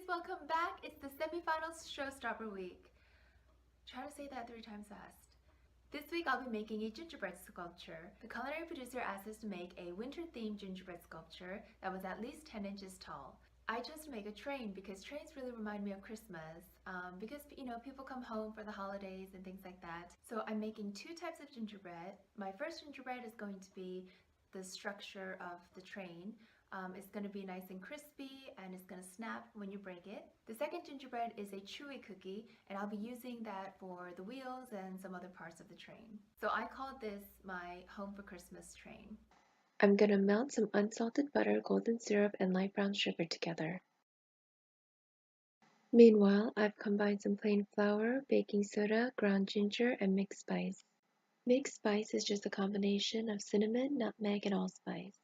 welcome back. It's the semifinals showstopper week. Try to say that 3 times fast. This week I'll be making a gingerbread sculpture. The culinary producer asked us to make a winter-themed gingerbread sculpture that was at least 10 inches tall. I chose to make a train because trains really remind me of Christmas because people come home for the holidays and things like that. So I'm making 2 types of gingerbread. My first gingerbread is going to be the structure of the train. It's going to be nice and crispy and it's going to snap when you break it. The second gingerbread is a chewy cookie and I'll be using that for the wheels and some other parts of the train. So I called this my Home for Christmas train. I'm gonna melt some unsalted butter, golden syrup, and light brown sugar together. Meanwhile, I've combined some plain flour, baking soda, ground ginger, and mixed spice. Mixed spice is just a combination of cinnamon, nutmeg, and allspice.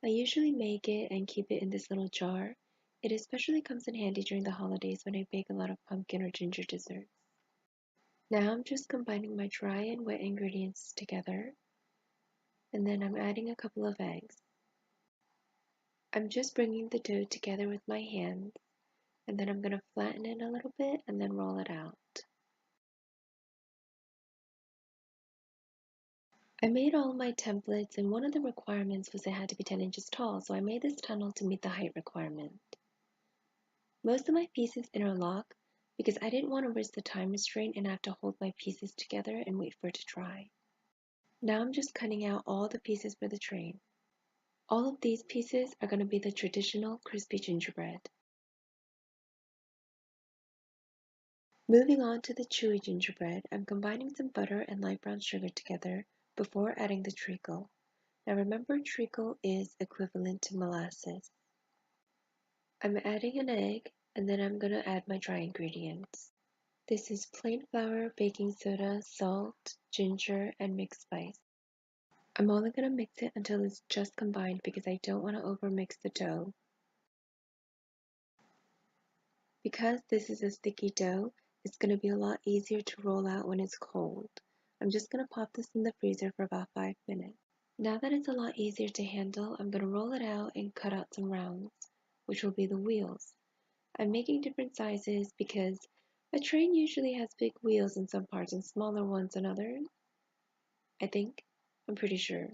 I usually make it and keep it in this little jar. It especially comes in handy during the holidays when I bake a lot of pumpkin or ginger desserts. Now I'm just combining my dry and wet ingredients together, and then I'm adding a couple of eggs. I'm just bringing the dough together with my hands, and then I'm going to flatten it a little bit and then roll it out. I made all my templates, and one of the requirements was it had to be 10 inches tall, so I made this tunnel to meet the height requirement. Most of my pieces interlock because I didn't want to risk the time restraint and have to hold my pieces together and wait for it to dry. Now I'm just cutting out all the pieces for the train. All of these pieces are going to be the traditional crispy gingerbread. Moving on to the chewy gingerbread, I'm combining some butter and light brown sugar together before adding the treacle. Now remember, treacle is equivalent to molasses. I'm adding an egg, and then I'm going to add my dry ingredients. This is plain flour, baking soda, salt, ginger, and mixed spice. I'm only going to mix it until it's just combined because I don't want to overmix the dough. Because this is a sticky dough, it's going to be a lot easier to roll out when it's cold. I'm just going to pop this in the freezer for about 5 minutes. Now that it's a lot easier to handle, I'm going to roll it out and cut out some rounds, which will be the wheels. I'm making different sizes because a train usually has big wheels in some parts and smaller ones in others. I think. I'm pretty sure.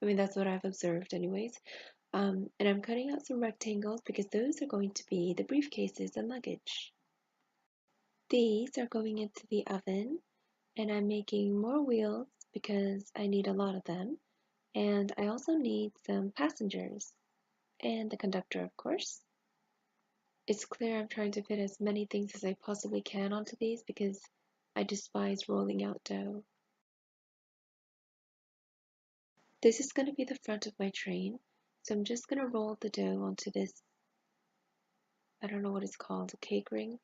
I mean, that's what I've observed anyways. And I'm cutting out some rectangles because those are going to be the briefcases and luggage. These are going into the oven, and I'm making more wheels because I need a lot of them. And I also need some passengers and the conductor, of course. It's clear I'm trying to fit as many things as I possibly can onto these because I despise rolling out dough. This is going to be the front of my train, so I'm just going to roll the dough onto this, I don't know what it's called, a cake ring.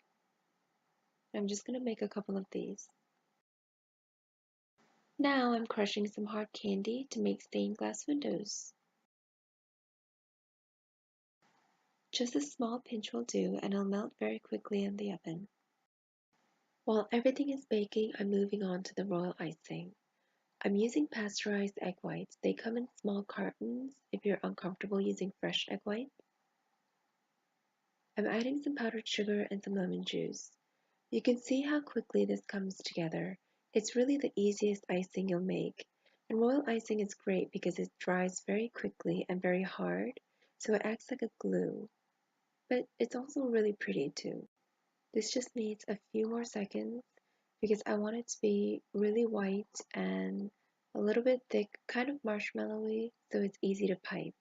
I'm just going to make a couple of these. Now I'm crushing some hard candy to make stained glass windows. Just a small pinch will do, and it'll melt very quickly in the oven. While everything is baking, I'm moving on to the royal icing. I'm using pasteurized egg whites. They come in small cartons if you're uncomfortable using fresh egg whites. I'm adding some powdered sugar and some lemon juice. You can see how quickly this comes together. It's really the easiest icing you'll make. And royal icing is great because it dries very quickly and very hard, so it acts like a glue. But it's also really pretty too. This just needs a few more seconds because I want it to be really white and a little bit thick, kind of marshmallowy, so it's easy to pipe.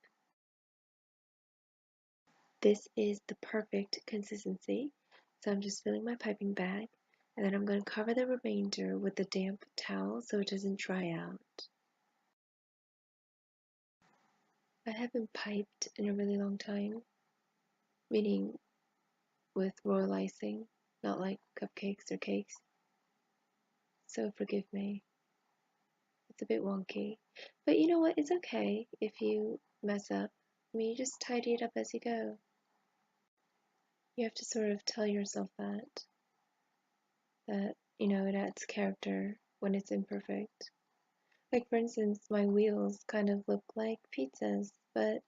This is the perfect consistency, so I'm just filling my piping bag, and then I'm going to cover the remainder with a damp towel so it doesn't dry out. I haven't piped in a really long time, meaning with royal icing, not like cupcakes or cakes, so forgive me. It's a bit wonky, but you know what, it's okay if you mess up. I mean, you just tidy it up as you go. You have to sort of tell yourself that it adds character when it's imperfect. Like, for instance, my wheels kind of look like pizzas, but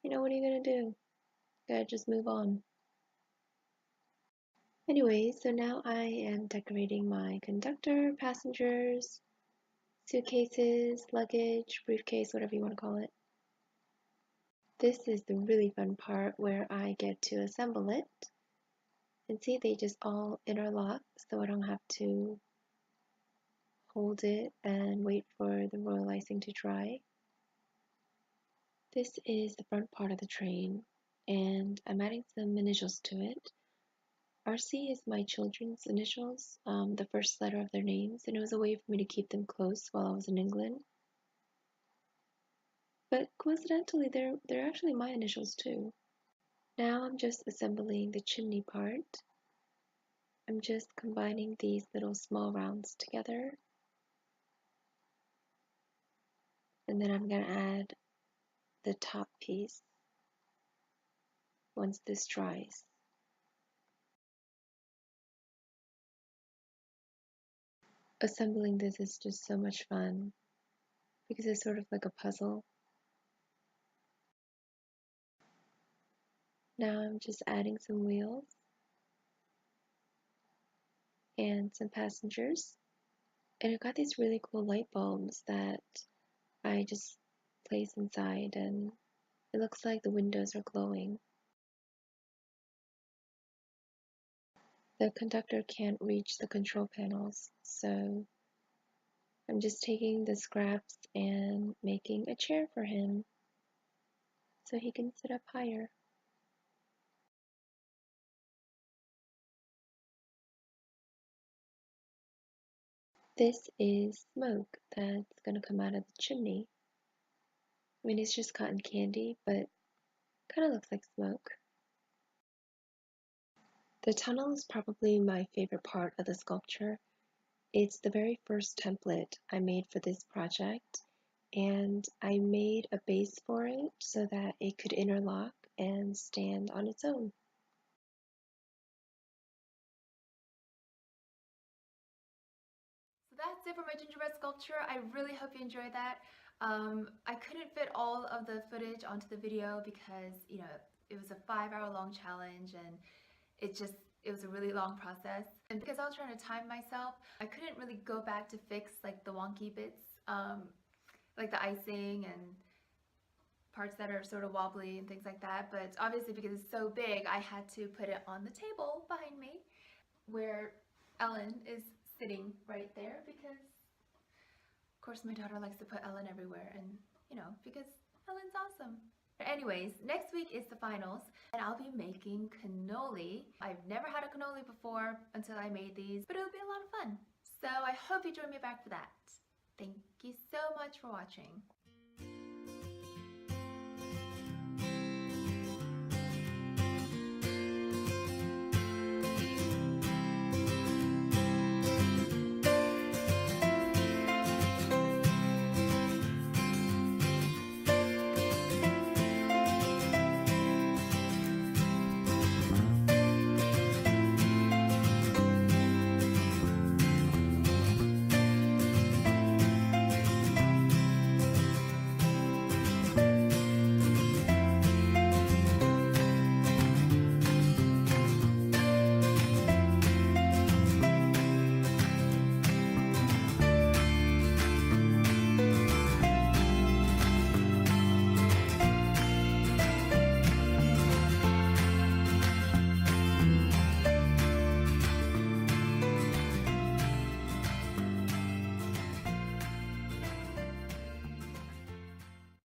what are you gonna do? gotta just move on. Anyway, so now I am decorating my conductor, passengers, suitcases, luggage, briefcase, whatever you want to call it. This is the really fun part where I get to assemble it. And see, they just all interlock, so I don't have to hold it and wait for the royal icing to dry. This is the front part of the train, and I'm adding some initials to it. RC is my children's initials, the first letter of their names, and it was a way for me to keep them close while I was in England. But coincidentally, they're actually my initials too. Now I'm just assembling the chimney part. I'm just combining these little small rounds together. And then I'm going to add the top piece once this dries. Assembling this is just so much fun because it's sort of like a puzzle. Now I'm just adding some wheels and some passengers. And I've got these really cool light bulbs that I just place inside, and it looks like the windows are glowing. The conductor can't reach the control panels, so I'm just taking the scraps and making a chair for him so he can sit up higher. This is smoke that's going to come out of the chimney. I mean, it's just cotton candy, but kind of looks like smoke. The tunnel is probably my favorite part of the sculpture. It's the very first template I made for this project, and I made a base for it so that it could interlock and stand on its own. So that's it for my gingerbread sculpture. I really hope you enjoyed that. I couldn't fit all of the footage onto the video because, it was a 5-hour long challenge, and it was a really long process. And because I was trying to time myself, I couldn't really go back to fix like the wonky bits, like the icing and parts that are sort of wobbly and things like that. But obviously because it's so big, I had to put it on the table behind me where Ellen is sitting right there because of course my daughter likes to put Ellen everywhere, and because Ellen's awesome. Anyways, next week is the finals, and I'll be making cannoli. I've never had a cannoli before until I made these, but it'll be a lot of fun. So I hope you join me back for that. Thank you so much for watching.